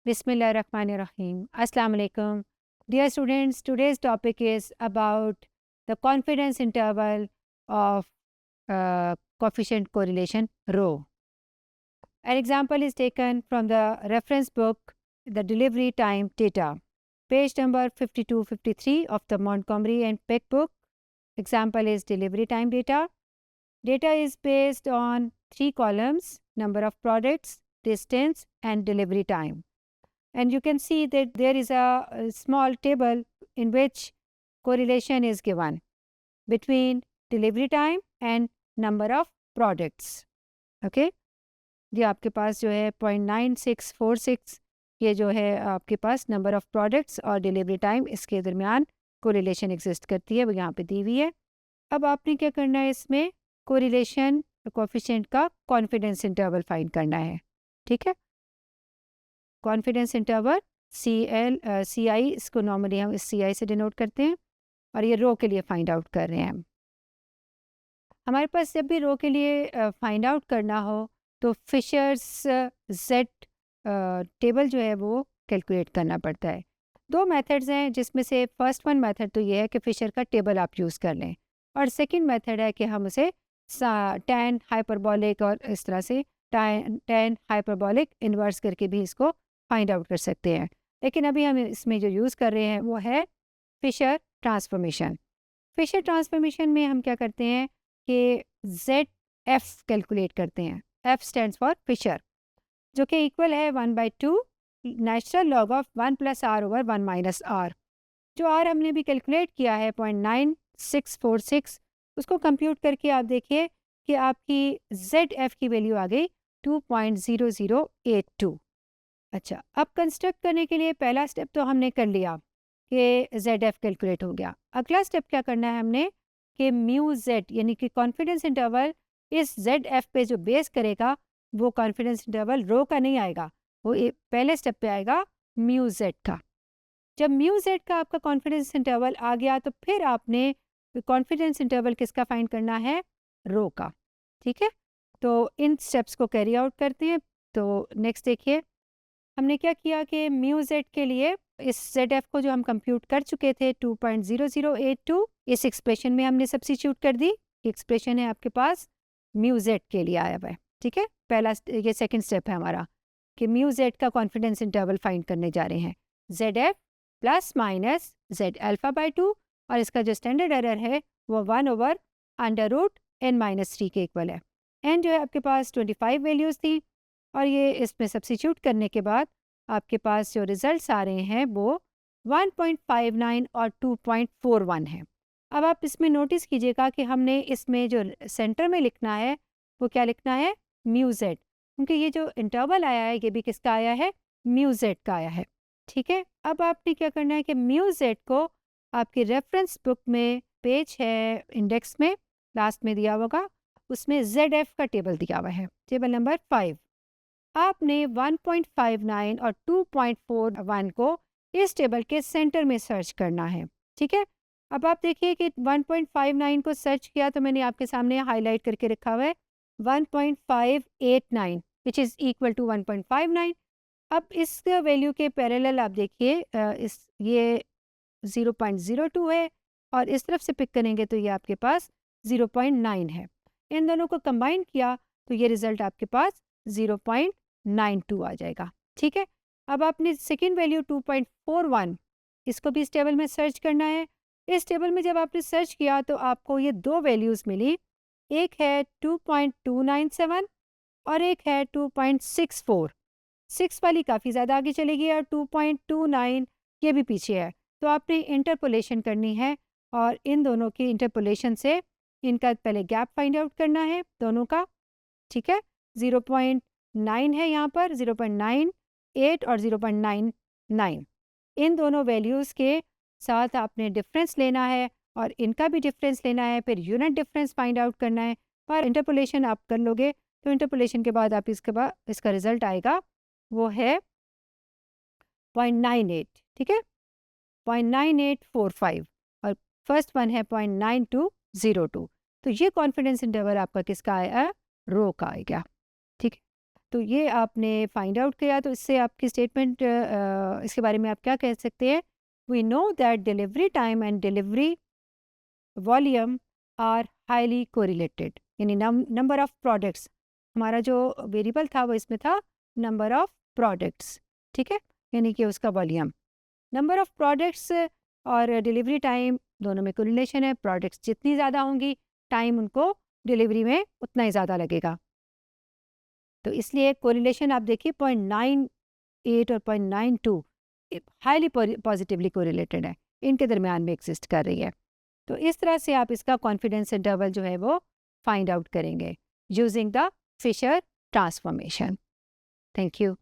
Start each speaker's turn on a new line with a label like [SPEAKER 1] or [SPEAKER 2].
[SPEAKER 1] Bismillahirrahmanirrahim. Assalamu alaikum. Dear students, today's topic is about the confidence interval of coefficient correlation rho. An example is taken from the reference book, The Delivery Time Data, page number 52-53 of the Montgomery and Peck book. Example is delivery time data. Data is based on 3 columns: number of products, distance, and delivery time. And you can see that there is a small table in which correlation is given between delivery time and number of products. Okay? ये आपके पास जो है 0.9646 ये जो है आपके पास number of products और delivery time इसके दरमियान कोरिलेशन एग्जिस्ट करती है, वो यहाँ पे दी हुई है. अब आपने क्या करना है, इसमें कोरिलेशन कोएफिशिएंट का कॉन्फिडेंस इंटरवल फाइंड करना है. ठीक है, कॉन्फिडेंस इंटरवल CI, इसको नॉर्मली हम इस CI से डिनोट करते हैं, और ये रो के लिए फाइंड आउट कर रहे हैं हम. हमारे पास जब भी रो के लिए फाइंड आउट करना हो तो फिशर्स जेड टेबल जो है वो कैलकुलेट करना पड़ता है. 2 मेथड्स हैं, जिसमें से फर्स्ट वन मेथड तो ये है कि फिशर का टेबल आप यूज़ कर लें, और सेकंड मेथड है कि हम उसे टैन हाइपरबॉलिक और इस तरह से टैन हाइपरबॉलिक इन्वर्स करके भी इसको फाइंड आउट कर सकते हैं. लेकिन अभी हम इसमें जो यूज़ कर रहे हैं वो है फिशर ट्रांसफॉर्मेशन. फिशर ट्रांसफॉर्मेशन में हम क्या करते हैं कि ZF कैलकुलेट करते हैं. F स्टैंड्स फॉर फिशर, जो कि इक्वल है 1/2 natural log of 1 + r / 1 - r. जो r हमने भी कैलकुलेट किया है 0.9646, उसको कंप्यूट करके आप देखिए कि आपकी ZF की वैल्यू आ गई 2.0082. अच्छा, अब कंस्ट्रक्ट करने के लिए पहला स्टेप तो हमने कर लिया कि ZF कैलकुलेट हो गया. अगला स्टेप क्या करना है हमने कि म्यू Z यानी कि कॉन्फिडेंस इंटरवल इस ZF पे जो बेस करेगा वो कॉन्फिडेंस इंटरवल रो का नहीं आएगा, वो पहले स्टेप पे आएगा म्यू Z का. जब म्यू Z का आपका कॉन्फिडेंस इंटरवल आ गया तो फिर आपने कॉन्फिडेंस इंटरवल किसका फाइंड करना है, रो का. ठीक है, तो इन स्टेप्स को कैरी आउट करते हैं. तो नेक्स्ट देखिए, हमने क्या किया कि म्यू Z के लिए इस ZF को जो हम कंप्यूट कर चुके थे 2.0082, इस एक्सप्रेशन में हमने सब्स्टिट्यूट कर दी. एक्सप्रेशन है आपके पास म्यू Z के लिए आया हुआ है. ठीक है, पहला ये सेकंड स्टेप है हमारा कि म्यू Z का कॉन्फिडेंस इंटरवल फाइंड करने जा रहे हैं. ZF ± Z∝/2, और इसका जो स्टैंडर्ड एरर है वो 1/√n-3 के इक्वल है. एन जो है आपके पास 25 वैल्यूज़ थी, और ये इसमें सब्स्टिट्यूट करने के बाद आपके पास जो रिजल्ट्स आ रहे हैं वो 1.59 और 2.41 है. अब आप इसमें नोटिस कीजिएगा कि हमने इसमें जो सेंटर में लिखना है वो क्या लिखना है, म्यू Z, क्योंकि ये जो इंटरवल आया है ये भी किसका आया है, म्यू Z का आया है. ठीक है, अब आपने क्या करना है कि म्यू Z को आपकी रेफरेंस बुक में पेज है इंडेक्स में लास्ट में दिया होगा, उसमें ZF का टेबल दिया हुआ है, टेबल नंबर 5. आपने 1.59 और 2.41 को इस टेबल के सेंटर में सर्च करना है. ठीक है, अब आप देखिए कि 1.59 को सर्च किया तो मैंने आपके सामने हाईलाइट करके रखा हुआ है 1.589 विच इज़ इक्वल टू 1.59. अब इस वैल्यू के पैरेलल आप देखिए इस ये 0.02 है, और इस तरफ से पिक करेंगे तो ये आपके पास 0.9 है. इन दोनों को कंबाइन किया तो ये रिज़ल्ट आपके पास 0.92 आ जाएगा. ठीक है, अब आपने सेकेंड वैल्यू 2.41 इसको भी इस टेबल में सर्च करना है. इस टेबल में जब आपने सर्च किया तो आपको ये 2 वैल्यूज़ मिली, एक है 2.297 और एक है 2.64. 6 वाली काफ़ी ज़्यादा आगे चलेगी और 2.29 ये भी पीछे है. तो आपने इंटरपोलेशन करनी है, और इन दोनों की इंटरपोलेशन से इनका पहले गैप फाइंड आउट करना है दोनों का. ठीक है, 0.9 है यहाँ पर, 0.98 और 0.99. इन दोनों वैल्यूज़ के साथ आपने डिफरेंस लेना है और इनका भी डिफरेंस लेना है, फिर यूनिट डिफरेंस फाइंड आउट करना है. और इंटरपोलेशन आप कर लोगे तो इंटरपोलेशन के बाद आप इसका रिजल्ट आएगा वो है 0.98. ठीक है, 0.9845, और फर्स्ट वन है 0.9202. तो ये कॉन्फिडेंस इंटरवल आपका किसका आया, रो का आएगा. ठीक है, तो ये आपने फाइंड आउट किया, तो इससे आपकी स्टेटमेंट इसके बारे में आप क्या कह सकते हैं? We know that delivery time and delivery volume are highly correlated, यानी नंबर ऑफ प्रोडक्ट्स, हमारा जो वेरिएबल था वो इसमें था नंबर ऑफ प्रोडक्ट्स, ठीक है, यानी कि उसका वॉल्यूम। नंबर ऑफ प्रोडक्ट्स और डिलीवरी टाइम दोनों में कोरिलेशन है। प्रोडक्ट्स जितनी ज़्यादा होंगी, टाइम उनको डिलीवरी में उतना ही ज़्यादा लगेगा। तो इसलिए कोरिलेशन आप देखिए 0.98 और 0.92 हाईली पॉजिटिवली कोरिलेटेड है, इनके दरमियान में एग्जिस्ट कर रही है। तो इस तरह से आप इसका कॉन्फिडेंस इंटरवल जो है वो फाइंड आउट करेंगे using the Fisher transformation. Thank you.